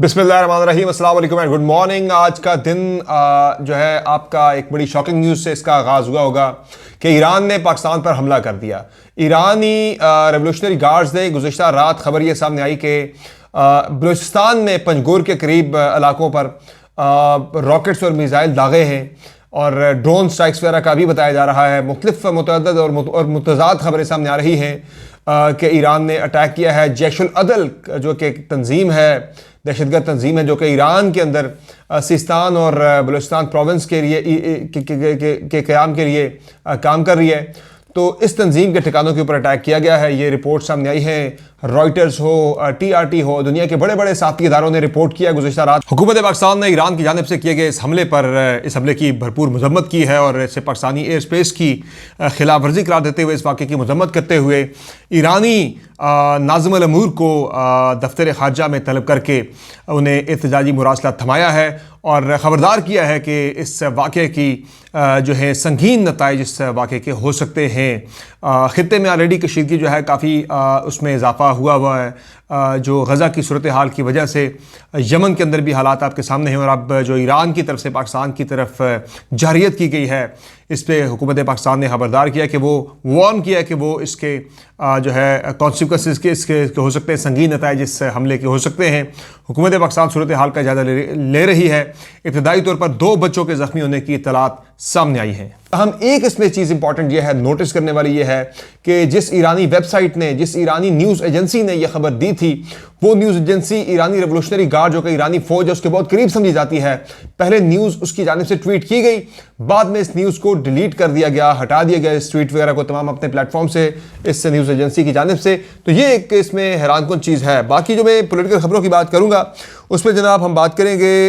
बिस्मिल्लाहिर्रहमानिर्रहीम, अस्सलाम वालेकुम एंड गुड मॉर्निंग। आज का दिन जो है आपका एक बड़ी शॉकिंग न्यूज़ से इसका आगाज़ हुआ होगा कि ईरान ने पाकिस्तान पर हमला कर दिया। ईरानी रेवोल्यूशनरी गार्ड्स ने गुज़िश्ता रात खबर ये सामने आई कि बलूचिस्तान में पंजगोर के करीब इलाकों पर रॉकेट्स और मिसाइल दागे हैं और ड्रोन स्ट्राइक्स वगैरह का भी बताया जा रहा है। मुख्तलिफ मुतअद्दिद और मुतज़ाद खबरें सामने आ रही हैं कि ईरान ने अटैक किया है। जैश उल अदल जो कि तंजीम है, दहशतगर्द तंजीम है, जो कि ईरान के अंदर सिस्तान और बलूचिस्तान प्रोविंस के लिए के क़याम के लिए काम कर रही है, तो इस तंजीम के ठिकानों के ऊपर अटैक किया गया है। ये रिपोर्ट सामने आई है। रॉयटर्स हो, TRT हो, दुनिया के बड़े बड़े साथी इदारों ने रिपोर्ट किया गुज़िश्ता रात। हुकूमत पाकिस्तान ने ईरान की जानिब से किए गए इस हमले की भरपूर मजम्मत की है और इसे पाकिस्तानी एयर स्पेस की खिलाफ वर्जी करार देते हुए, इस वाक़े की मजम्मत करते हुए ईरानी नाज़िम अल अमूर को दफ्तर ख़ारजा में तलब करके उन्हें एहतजाजी मुरासला थमाया है और ख़बरदार किया है कि इस वाक़े की जो है संगीन नताइज इस वाक़े के हो सकते हैं। ख़ित्ते में ऑलरेडी कशीदगी जो है काफ़ी उसमें इजाफ़ा हुआ है, जो गज़ा की सूरत हाल की वजह से यमन के अंदर भी हालात आपके सामने हैं और अब जो ईरान की तरफ से पाकिस्तान की तरफ जारियत की गई है, इस पर हुकूमत पाकिस्तान ने खबरदार किया कि वो वार्न किया कि वो इसके जो है कॉन्सिक्वेंसेस के इसके हो सकते हैं, संगीन नताइज इस हमले के हो सकते हैं। हुकूमत पाकिस्तान सूरत हाल का जायज़ा ले रही है। इब्तदाई तौर पर 2 बच्चों के ज़ख्मी होने की इत्तलात सामने आई हैं। हम एक इसमें चीज़ इंपॉर्टेंट ये है, नोटिस करने वाली ये है कि जिस ईरानी वेबसाइट ने, जिस ईरानी न्यूज़ एजेंसी ने यह खबर दी थी, वो न्यूज़ एजेंसी ईरानी रेवोल्यूशनरी गार्ड जो कि ईरानी फ़ौज है उसके बहुत करीब समझी जाती है। पहले न्यूज़ उसकी जानिब से ट्वीट की गई, बाद में इस न्यूज़ को डिलीट कर दिया गया, हटा दिया गया इस ट्वीट वगैरह को तमाम अपने प्लेटफॉर्म से, इस न्यूज़ एजेंसी की जानिब से। तो ये एक इसमें हैरानकुन चीज़ है। बाकी जो मैं पॉलिटिकल खबरों की बात करूँगा उसमें जनाब हम बात करेंगे,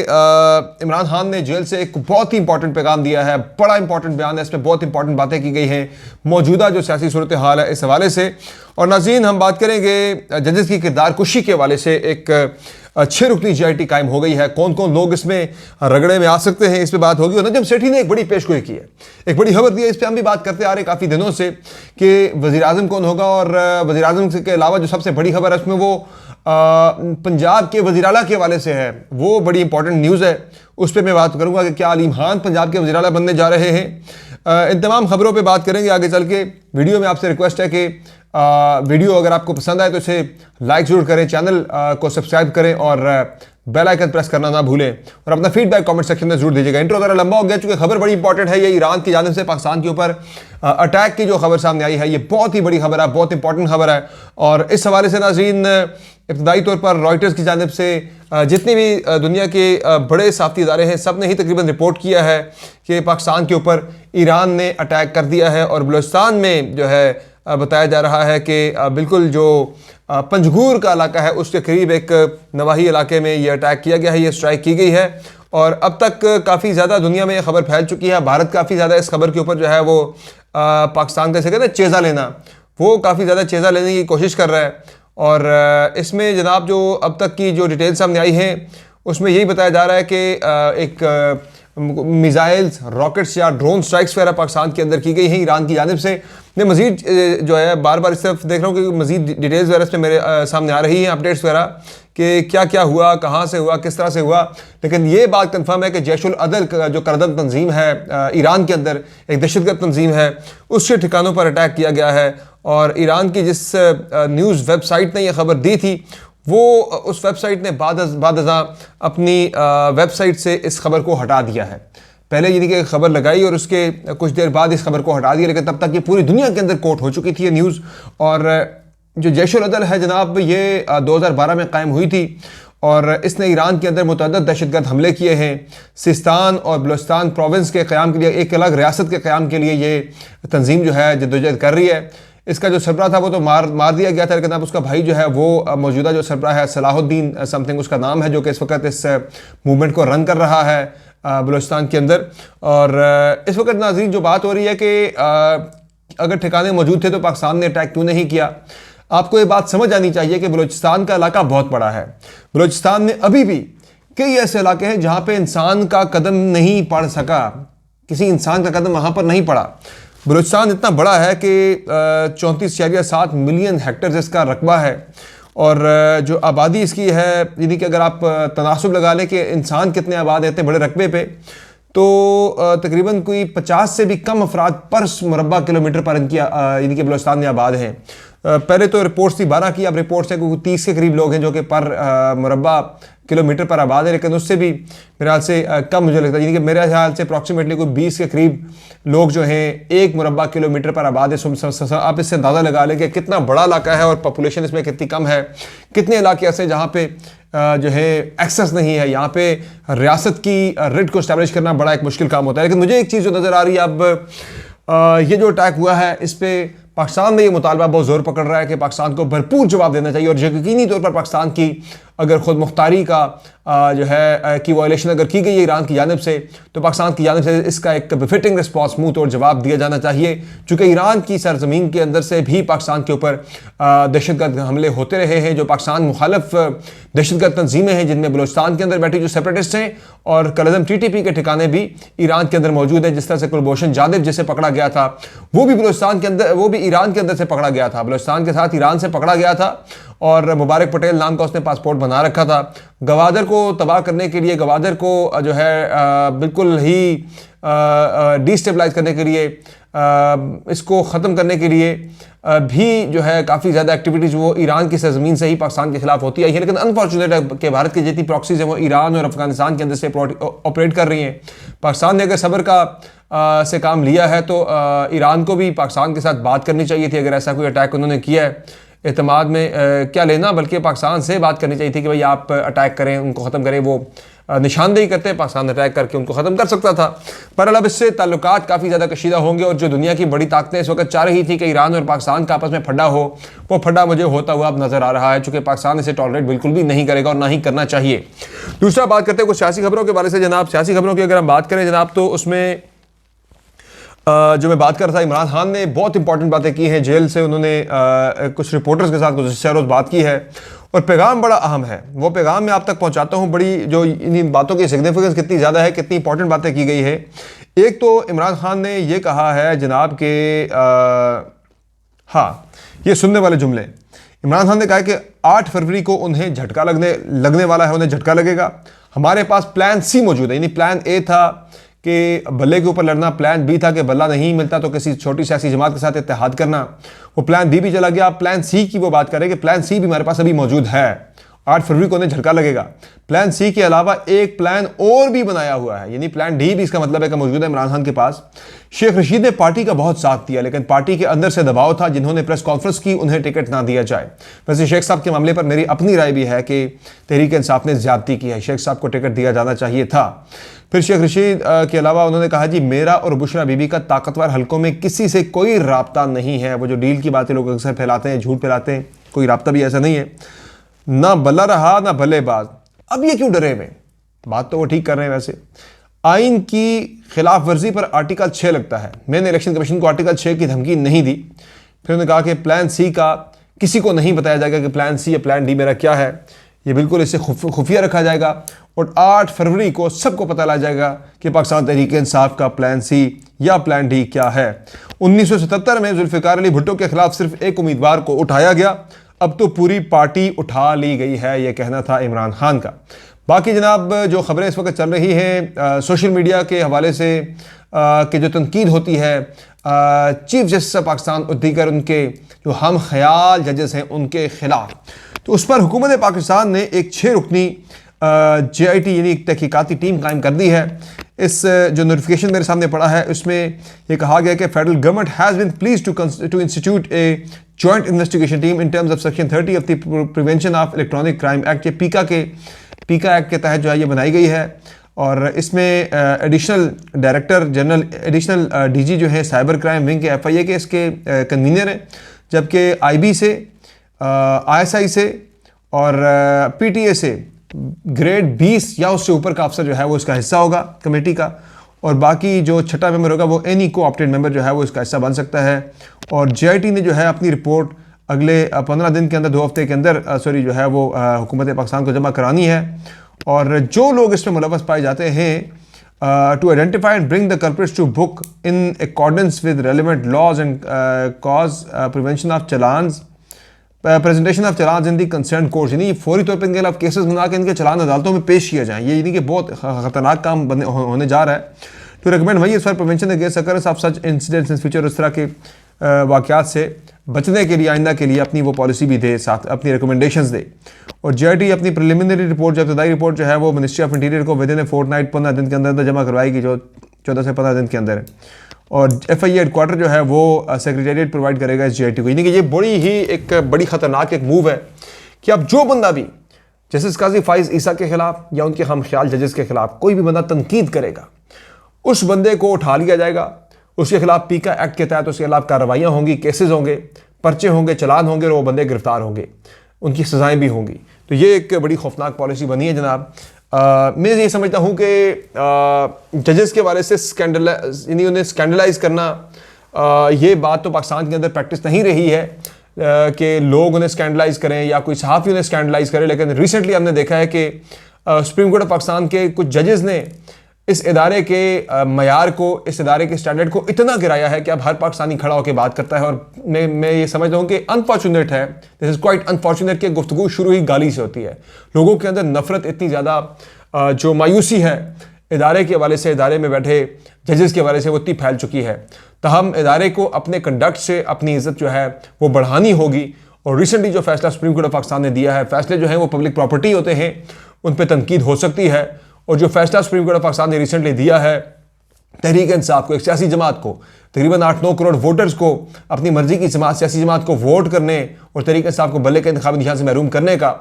इमरान खान ने जेल से एक बहुत ही इंपॉर्टेंट पैगाम दिया है, बड़ा इंपॉर्टेंट बयान है, इसमें बहुत इंपॉर्टेंट बातें की गई हैं मौजूदा जो सियासी सूरत हाल है इस हवाले से। और नाज़रीन हम बात करेंगे जजेस की किरदार कुशी के हवाले से। एक 6 रुकनी GIT कायम हो गई है, कौन कौन लोग इसमें रगड़े में आ सकते हैं, इस पर बात होगी। और नजम सेठी ने एक बड़ी पेशगोई की है, एक बड़ी खबर दी है, इस पर हम भी बात करते आ रहे काफ़ी दिनों से कि वज़ीर आज़म कौन होगा। और वज़ीर आज़म के अलावा जो सबसे बड़ी खबर है उसमें वो पंजाब के वज़ीर आला के हवाले से है, वो बड़ी इंपॉर्टेंट न्यूज़ है। उस पर मैं बात करूँगा कि क्या अलीम खान पंजाब के वज़ीर आला बनने जा रहे हैं। इन तमाम खबरों पे बात करेंगे आगे चल के। वीडियो में आपसे रिक्वेस्ट है कि वीडियो अगर आपको पसंद आए तो इसे लाइक ज़रूर करें, चैनल को सब्सक्राइब करें और बेल आइकन प्रेस करना ना भूलें और अपना फीडबैक कमेंट सेक्शन में जरूर दीजिएगा। इंट्रो ज़रा लंबा हो गया चूँकि खबर बड़ी इंपॉर्टेंट है। ये ईरान की जानिब से पाकिस्तान के ऊपर अटैक की जो खबर सामने आई है, ये बहुत ही बड़ी खबर है, बहुत इंपॉर्टेंट खबर है। और इस हवाले से नाज़रीन इब्तदाई तौर पर रॉयटर्स की जानिब से जितने भी दुनिया के बड़े साफ़ी इदारे हैं, सब ने ही तकरीबन रिपोर्ट किया है कि पाकिस्तान के ऊपर ईरान ने अटैक कर दिया है। और बलूचिस्तान में जो है बताया जा रहा है कि बिल्कुल जो पंजगूर का इलाका है उसके करीब एक नवाही इलाके में ये अटैक किया गया है, ये स्ट्राइक की गई है। और अब तक काफ़ी ज़्यादा दुनिया में ये खबर फैल चुकी है। भारत काफ़ी ज़्यादा इस खबर के ऊपर जो है वो पाकिस्तान कैसे कहते हैं चेज़ा लेना, वो काफ़ी ज़्यादा चेज़ा लेने की कोशिश कर रहा है। और इसमें जनाब जो अब तक की जो डिटेल सामने आई हैं उसमें यही बताया जा रहा है कि एक मिसाइल्स, रॉकेट्स या ड्रोन स्ट्राइक्स वगैरह पाकिस्तान के अंदर की गई हैं ईरान की जानिब से। मैं मज़ीद जो है बार बार इस तरफ देख रहा हूँ कि मज़ीद डिटेल्स वगैरह इसमें मेरे सामने आ रही हैं, अपडेट्स वगैरह कि क्या क्या हुआ, कहाँ से हुआ, किस तरह से हुआ। लेकिन ये बात कंफर्म है कि जैश उल अदल जो करदन तंजीम है ईरान के अंदर, एक दहशतगर्द तंजीम है, उसके ठिकानों पर अटैक किया गया है। और ईरान की जिस न्यूज़ वेबसाइट ने यह खबर दी थी, वो उस वेबसाइट ने बाद अपनी वेबसाइट से इस खबर को हटा दिया है। पहले यानी कि खबर लगाई और उसके कुछ देर बाद इस खबर को हटा दिया, लेकिन तब तक ये पूरी दुनिया के अंदर कोट हो चुकी थी ये न्यूज़। और जो जैश उल अदल है जनाब, ये 2012 में कायम हुई थी और इसने ईरान के अंदर मुतअद्दिद दहशतगर्द हमले किए हैं। सिस्तान और बलूचिस्तान प्रोविंस के क़याम के लिए, एक अलग रियासत के क़याम के लिए ये तंजीम जो है जद्दोजहद कर रही है। इसका जो सरबराह था वो तो मार दिया गया था, लेकिन अब उसका भाई जो है वो मौजूदा जो सरबराह है, सलाहुद्दीन समथिंग उसका नाम है, जो कि इस वक्त इस मूवमेंट को रन कर रहा है बलूचिस्तान के अंदर। और इस वक्त नाज़रीन जो बात हो रही है कि अगर ठिकाने मौजूद थे तो पाकिस्तान ने अटैक क्यों नहीं किया। आपको ये बात समझ आनी चाहिए कि बलूचिस्तान का इलाका बहुत बड़ा है। बलूचिस्तान में अभी भी कई ऐसे इलाके हैं जहाँ पे इंसान का कदम नहीं पड़ सका, किसी इंसान का कदम वहाँ पर नहीं पड़ा। बलूचिस्तान इतना बड़ा है कि 34.7 मिलियन हेक्टेयर इसका रकबा है और जो आबादी इसकी है, यानी कि अगर आप तनासुब लगा लें कि इंसान कितने आबाद हैं इतने बड़े रकबे पे, तो तकरीबन कोई 50 से भी कम अफराद पर मुरबा किलोमीटर पर इनकी यानी कि बलूचिस्तान में आबाद हैं। पहले तो रिपोर्ट्स थी 12 की, अब रिपोर्ट्स है कि 30 के करीब लोग हैं जो कि पर मुरबा किलोमीटर पर आबाद है, लेकिन उससे भी मेरे ख्याल से कम मुझे लगता है, यानी कि मेरे ख्याल से अप्रॉक्सीमेटली कोई 20 के करीब लोग जो हैं 1 मुरबा किलोमीटर पर आबाद है। आप इससे अंदाज़ा लगा लें कि कितना बड़ा इलाका है और पॉपुलेशन इसमें कितनी कम है। कितने इलाके ऐसे जहाँ पे जो है एक्सेस नहीं है, यहाँ पे रियासत की रिट को इस्टेब्लिश करना बड़ा एक मुश्किल काम होता है। लेकिन मुझे एक चीज़ जो नज़र आ रही है, अब ये जो अटैक हुआ है इस पर पाकिस्तान में ये मुतालबा बहुत ज़ोर पकड़ रहा है कि पाकिस्तान को भरपूर जवाब देना चाहिए, और यकीनी तौर पर पाकिस्तान की अगर खुद मुख्तारी का जो है की वायलेशन अगर की गई है ईरान की जानिब से, तो पाकिस्तान की जानिब से इसका एक बिफिटिंग रिस्पॉन्स मुंह तोड़ जवाब दिया जाना चाहिए। चूँकि ईरान की सरजमीन के अंदर से भी पाकिस्तान के ऊपर दहशतगर्द हमले होते रहे हैं, जो पाकिस्तान मुखालिफ दहशतगर्द तंजीमें हैं जिनमें बलूचिस्तान के अंदर बैठी जो सेपरेटिस्ट हैं, और कलअज़म TTP के ठिकाने भी ईरान के अंदर मौजूद है। जिस तरह से कुलभूषण जाधव जिसे पकड़ा गया था, वो भी बलूचिस्तान के अंदर, वो भी ईरान के अंदर से पकड़ा गया था, बलूचिस्तान के साथ ईरान से पकड़ा गया था, और मुबारक पटेल नाम का उसने पासपोर्ट बना रखा था। गवादर को तबाह करने के लिए, गवादर को जो है बिल्कुल ही डिस्टेबलाइज करने के लिए, इसको ख़त्म करने के लिए भी जो है काफ़ी ज़्यादा एक्टिविटीज़ वो ईरान की सरजमीन से ही पाकिस्तान के खिलाफ होती आई है। लेकिन अनफॉर्चुनेट कि भारत की जितनी प्रॉक्सीज हैं वो ईरान और अफगानिस्तान के अंदर से ऑपरेट कर रही हैं। पाकिस्तान ने अगर सब्र का से काम लिया है तो ईरान को भी पाकिस्तान के साथ बात करनी चाहिए थी। अगर ऐसा कोई अटैक उन्होंने किया है, एतमाद में क्या लेना, बल्कि पाकिस्तान से बात करनी चाहिए थी कि भाई आप अटैक करें, उनको ख़त्म करें। वो निशानदेही करते हैं, पाकिस्तान अटैक करके उनको ख़त्म कर सकता था। पर अब इससे ताल्लुकात काफ़ी ज़्यादा कशीदा होंगे, और जो दुनिया की बड़ी ताकतें इस वक्त चाह रही थी कि ईरान और पाकिस्तान का आपस में फड्डा हो, वो फड्डा मुझे होता हुआ अब नज़र आ रहा है, चूँकि पाकिस्तान इसे टॉलरेट बिल्कुल भी नहीं करेगा और ना ही करना चाहिए। दूसरा बात करते हैं कुछ सियासी खबरों के बारे से जनाब। सियासी खबरों की अगर हम बात करें जनाब, तो उसमें जो मैं बात कर रहा था, इमरान खान ने बहुत इंपॉर्टेंट बातें की हैं। जेल से उन्होंने कुछ रिपोर्टर्स के साथ गुज़श्ता रोज़ बात की है, और पैगाम बड़ा अहम है। वो पैगाम मैं आप तक पहुंचाता हूं। बड़ी जो इन बातों की सिग्निफिकेंस कितनी ज़्यादा है, कितनी इंपॉर्टेंट बातें की गई है। एक तो इमरान खान ने ये कहा है जनाब के हाँ, ये सुनने वाले जुमले। इमरान खान ने कहा कि 8 फरवरी को उन्हें झटका लगने वाला है, उन्हें झटका लगेगा। हमारे पास प्लान C मौजूद है, यानी प्लान A था कि बल्ले के ऊपर लड़ना, प्लान B था कि बल्ला नहीं मिलता तो किसी छोटी सियासी जमात के साथ इत्तेहाद करना, वो प्लान B भी चला गया। प्लान C की वो बात करें कि प्लान C भी हमारे पास अभी मौजूद है, 8 फरवरी को उन्हें झटका लगेगा। प्लान C के अलावा एक प्लान और भी बनाया हुआ है, यानी प्लान D भी इसका मतलब है कि मौजूद है इमरान खान के पास। शेख रशीद ने पार्टी का बहुत साथ दिया, लेकिन पार्टी के अंदर से दबाव था, जिन्होंने प्रेस कॉन्फ्रेंस की उन्हें टिकट ना दिया जाए। वैसे शेख साहब के मामले पर मेरी अपनी राय भी है कि तहरीक इंसाफ ने ज्यादती की है, शेख साहब को टिकट दिया जाना चाहिए था। फिर शेख रशीद के अलावा उन्होंने कहा जी, मेरा और बुशरा बीबी का ताकतवर हलकों में किसी से कोई राब्ता नहीं है। वो जो डील की बातें लोग अक्सर फैलाते हैं, झूठ फैलाते हैं, कोई राब्ता भी ऐसा नहीं है, ना बल्ला रहा ना बल्लेबाज। अब ये क्यों डरे हुए? बात तो वो ठीक कर रहे हैं। वैसे आइन की खिलाफ वर्जी पर आर्टिकल 6 लगता है, मैंने इलेक्शन कमीशन को आर्टिकल 6 की धमकी नहीं दी। फिर उन्होंने कहा कि प्लान C का किसी को नहीं बताया जाएगा कि प्लान C या प्लान D मेरा क्या है, ये बिल्कुल इसे खुफिया रखा जाएगा, और 8 फरवरी को सबको पता लग जाएगा कि पाकिस्तान तहरीक इंसाफ का प्लान C या प्लान D क्या है। 1977 में जुल्फ़िकार अली भुट्टो के खिलाफ सिर्फ एक उम्मीदवार को उठाया गया, अब तो पूरी पार्टी उठा ली गई है, यह कहना था इमरान खान का। बाकी जनाब जो खबरें इस वक्त चल रही हैं सोशल मीडिया के हवाले से कि जो तनकीद होती है चीफ जस्टिस ऑफ पाकिस्तान और दीगर उनके जो हम ख्याल जजेस हैं उनके खिलाफ, तो उस पर हुकूमत पाकिस्तान ने एक 6 रुकनी JIT यानी एक तहकीकाती टीम कायम कर दी है। इस जो नोटिफिकेशन मेरे सामने पड़ा है उसमें यह कहा गया कि federal government has been please to institute a joint investigation team in terms of section 30 of the prevention of electronic crime act. ये पीका एक्ट के तहत जो है ये बनाई गई है, और इसमें additional director general, additional DG जो है साइबर क्राइम विंग के FIA के इसके कन्वीनर हैं, जबकि IB से, ISI से और PTA से ग्रेड 20 या उससे ऊपर का अफसर जो है वो इसका हिस्सा होगा कमेटी का, और बाकी जो छठा मेंबर होगा वो एनी को ऑप्टेड मेंबर जो है वो इसका हिस्सा बन सकता है। और JIT ने जो है अपनी रिपोर्ट अगले 15 दिन के अंदर, 2 हफ्ते के अंदर जो है वो हुकूमत पाकिस्तान को जमा करानी है। और जो लोग इसमें मुलव्वस पाए जाते हैं to identify and bring the culprits to book in accordance with relevant laws and cause prevention of challans presentation of challan in the concern court, यानी फौरी तौर पर इनके खिलाफ केसेस बना के इनके चलान अदालतों में पेश किया जाए। ये यानी कि बहुत खतरनाक काम होने जा रहा है। टू रिकमेंड वही for prevention against occurrence of such incidents in future, इस तरह के वाक़यात से बचने के लिए आइंदा के लिए अपनी वो पॉलिसी भी दे, साथ अपनी रिकमेंडेशंस दे। और JIT अपनी प्रिलिमिनरी रिपोर्ट, जो इब्तदाई रिपोर्ट जो है वो मिनिस्ट्री ऑफ इंटीरियर को विदिन ए फोर्टनाइट 15 दिन के अंदर जमा करवाएगी, जो 14 से 15 दिन के अंदर। और FIA हेडक्वार्टर जो है वो सेक्रेटेरिएट प्रोवाइड करेगा इस JIT को। यानी कि ये बड़ी ही एक बड़ी ख़तरनाक एक मूव है कि अब जो बंदा भी जस्टिस काजी फाइज ईसा के खिलाफ या उनके हम ख्याल जजेस के खिलाफ कोई भी बंदा तनकीद करेगा, उस बंदे को उठा लिया जाएगा, उसके खिलाफ पीका एक्ट के तहत उसके खिलाफ कार्रवाइयाँ होंगी, केसेस होंगे, पर्चे होंगे, चलान होंगे और वो बंदे गिरफ्तार होंगे, उनकी सजाएं भी होंगी। तो ये एक बड़ी खौफनाक पॉलिसी बनी है जनाब। मैं ये समझता हूँ कि जजेस के बारे से यानी उन्हें स्कैंडलाइज करना, ये बात तो पाकिस्तान के अंदर प्रैक्टिस नहीं रही है कि लोग उन्हें स्कैंडलाइज करें या कोई सहाफ़ी उन्हें स्कैंडलाइज करे। लेकिन रिसेंटली हमने देखा है कि सुप्रीम कोर्ट ऑफ पाकिस्तान के कुछ जजेस ने इस इदारे के मयार को, इस इदारे के स्टैंडर्ड को इतना गिराया है कि अब हर पाकिस्तानी खड़ा होकर बात करता है। और मैं ये समझता हूँ कि अनफॉर्चुनेट है, दिस इज़ क्वाइट अनफॉर्चुनेट कि गुफ्तगू शुरू ही गाली से होती है। लोगों के अंदर नफरत इतनी ज़्यादा, जो मायूसी है इदारे के हवाले से, इदारे में बैठे जजेस के हवाले से, वो इतनी फैल चुकी है। तहम इदारे को अपने कंडक्ट से अपनी इज़्ज़त जो है वो बढ़ानी होगी। और रिसेंटली जो फैसला सुप्रीम कोर्ट ऑफ पाकिस्तान ने दिया है, फैसले जो हैं वो पब्लिक प्रॉपर्टी होते हैं, उन पर तनकीद हो सकती है। और जो फैसला सुप्रीम कोर्ट ऑफ पाकिस्तान ने रिसेंटली दिया है तहरीक इंसाफ को, एक सियासी जमात को, तकरीबन 8-9 करोड़ वोटर्स को अपनी मर्जी की जमात, सियासी जमात को वोट करने और तहरीक इंसाफ को बल्ले के इंतखाबी निशान से महरूम करने का,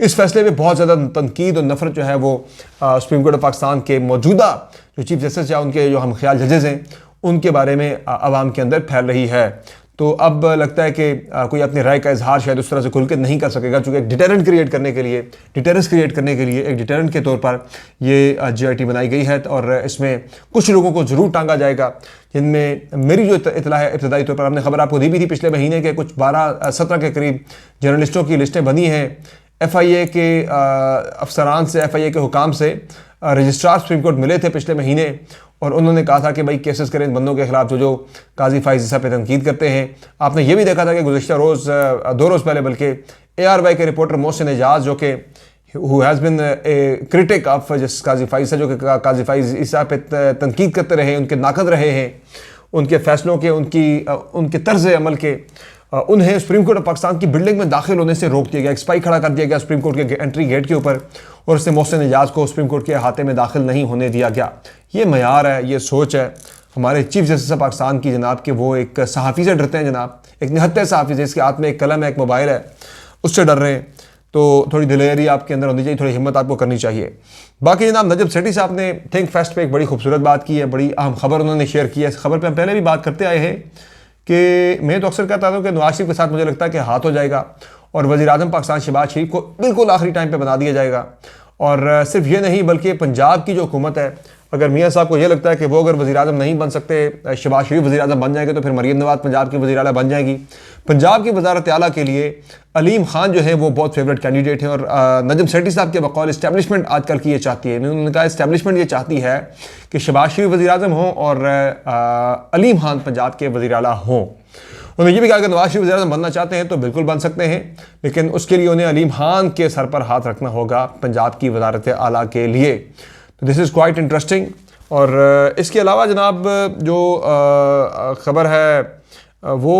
इस फैसले में बहुत ज़्यादा तनकीद और नफरत जो है वो सुप्रीम कोर्ट ऑफ पाकिस्तान के मौजूदा जो चीफ जस्टिस या उनके जो हम ख्याल जजेस हैं उनके बारे में आवाम के अंदर फैल रही है। तो अब लगता है कि कोई अपनी राय का इजहार शायद उस तरह से खुल के नहीं कर सकेगा, चूँकि एक डिटेरेंस क्रिएट करने के लिए एक डिटेरेंट के तौर पर ये JIT बनाई गई है। और इसमें कुछ लोगों को ज़रूर टांगा जाएगा, जिनमें मेरी जो इतला है इब्तदाई तौर पर, हमने खबर आपको दी भी थी पिछले महीने के, कुछ 12-17 के करीब जर्नलिस्टों की लिस्टें बनी हैं। FIA के अफसरान से, FIA के हुकाम से रजिस्ट्रार सुप्रीम कोर्ट मिले थे पिछले महीने और उन्होंने कहा था कि भाई केसेस करें इन बंदों के खिलाफ जो काजी फाइज ईसा पे तनकीद करते हैं। आपने ये भी देखा था कि गुज़िश्ता रोज़ 2 रोज़ पहले बल्कि ARY के रिपोर्टर मोहसिन एजाज, जो कि who has been a critic of justice Qazi Faez Isa, जो कि काजी फाइज ईसा पे तनकीद करते रहे, उनके नाकद रहे हैं, उनके फैसलों के, उनके तर्ज अमल के, उन्हें सुप्रीम कोर्ट ऑफ पाकिस्तान की बिल्डिंग में दाखिल होने से रोक दिया गया। एक स्पाइक खड़ा कर दिया गया सुप्रीम कोर्ट के एंट्री गेट के ऊपर और उससे मोहसिन एजाज को सुप्रीम कोर्ट के अहाते में दाखिल नहीं होने दिया गया। ये मयार है, ये सोच है हमारे चीफ जस्टिस ऑफ पाकिस्तान की जनाब, कि वो एक सहाफ़ी से डरते हैं जनाब, एक निहत्ते सहाफ़ी से, जिसके हाथ में एक कलम है, एक मोबाइल है, उससे डर रहे हैं। तो थोड़ी दिलेरी आपके अंदर होनी चाहिए, थोड़ी हिम्मत आपको करनी चाहिए। बाकी जनाब नजब सेठी साहब ने थिंक फेस्ट पे एक बड़ी खूबसूरत बात की है, बड़ी अहम खबर उन्होंने शेयर की है। इस खबर पर हम पहले भी बात करते आए हैं कि मैं तो अक्सर कहता हूँ कि नवाज शरीफ के साथ मुझे लगता है कि हाथ हो जाएगा और वज़ीर आज़म पाकिस्तान शहबाज शरीफ को बिल्कुल आखिरी टाइम पे बना दिया जाएगा। और सिर्फ ये नहीं बल्कि पंजाब की जो हुकूमत है, अगर मियाँ साहब को ये लगता है कि वो अगर वज़ीर आज़म नहीं बन सकते, शहबाज शरीफ वज़ीर आज़म बन जाएंगे, तो फिर मरीम नवाज़ पंजाब की वज़ीर आला बन जाएगी। पंजाब की वज़ारत आला के लिए अलीम खान जो है वो बहुत फेवरेट कैंडिडेट है। और नजम सेठी साहब के बकौल इस्टेब्लिशमेंट आजकल की ये चाहती है, उन्होंने कहा इस्टेब्लिशमेंट ये चाहती है कि शहबाज शरीफ वज़ीर आज़म हों और अलीम खान पंजाब के वज़ीर आला हों। उन्होंने ये भी कहा कि नवाज शरीफ वज़ीर आज़म बनना चाहते हैं तो बिल्कुल बन सकते हैं, लेकिन उसके लिए उन्हें अलीम खान के सर पर हाथ रखना होगा पंजाब की वज़ारत आला के लिए। तो दिस इज़ क्वाइट इंटरेस्टिंग। और इसके अलावा जनाब जो ख़बर है वो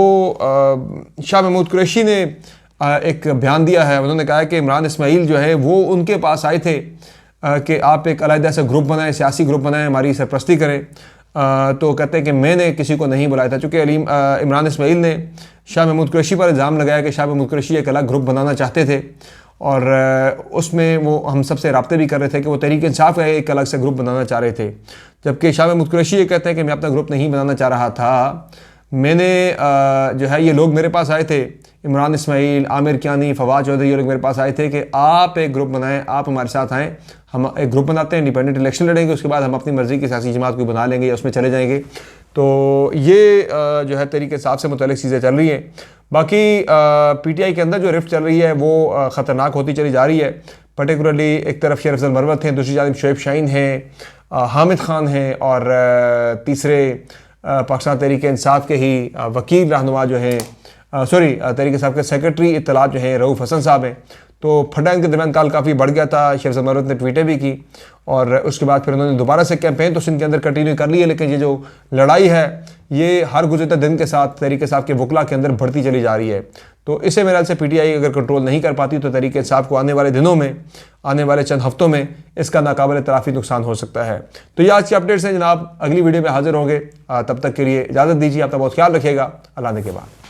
शाह महमूद कुरैशी ने एक बयान दिया है। उन्होंने कहा है कि इमरान इस्माइल जो है वो उनके पास आए थे कि आप एक अलग से ग्रुप बनाएं, सियासी ग्रुप बनाएं, हमारी सरपरस्ती करें। तो कहते हैं कि मैंने किसी को नहीं बुलाया था, चूँकि इमरान इस्माइल ने शाह महमूद कुरैशी पर इल्ज़ाम लगाया कि शाह महमूद कुरैशी एक अलग ग्रुप बनाना चाहते थे और उसमें वो हम सबसे रब्ते भी कर रहे थे कि वो तहरीक इंसाफ का एक अलग से ग्रुप बनाना चाह रहे थे। जबकि शाह महमूद कुरैशी ये कहते हैं कि मैं अपना ग्रुप नहीं बनाना चाह रहा था, मैंने जो है ये लोग मेरे पास आए थे, इमरान इस्माइल, आमिर कियानी, फवाद चौधरी, ये लोग मेरे पास आए थे कि आप एक ग्रुप बनाएं, आप हमारे साथ आएँ, हम एक ग्रुप बनाते हैं, इंडिपेंडेंट इलेक्शन लड़ेंगे, उसके बाद हम अपनी मर्ज़ी की सियासी जमात को बना लेंगे या उसमें चले जाएंगे। तो ये जो है तहरीक इंसाफ से मुतल्लिक़ चीज़ें चल रही हैं। बाकी PTI के अंदर जो रिफ्ट चल रही है वो ख़तरनाक होती चली जा रही है। पर्टिकुलरली एक तरफ शेर अफजल मरवत हैं, दूसरी जानिब शोएब शाहीन हैं, हामिद खान हैं और तीसरे पाकिस्तान तहरीक इंसाफ के ही वकील रहनुमा जो हैं सॉरी तहरीक इंसाफ के सेक्रेटरी इत्तलात जो है रऊफ़ हसन साहब हैं। तो फटाइन के दरमियान काल काफ़ी बढ़ गया था, शेख ज़मारुद्दीन ने ट्वीटें भी की और उसके बाद फिर उन्होंने दोबारा से कैंपेन तो सिंध के अंदर कंटिन्यू कर ली है, लेकिन ये जो लड़ाई है ये हर गुज़रते दिन के साथ तहरीक इंसाफ के वकला के अंदर बढ़ती चली जा रही है। तो इसे मेरे ख्याल से PTI अगर कंट्रोल नहीं कर पाती तो तहरीक इंसाफ को आने वाले दिनों में, आने वाले चंद हफ्तों में इसका नाकाबिल तराफी नुकसान हो सकता है। तो ये आज की अपडेट्स हैं जनाब, अगली वीडियो में हाजिर होंगे। तब तक के लिए इजाज़त दीजिए, अपना बहुत ख्याल रखिएगा। अल्लाह ने के बाद।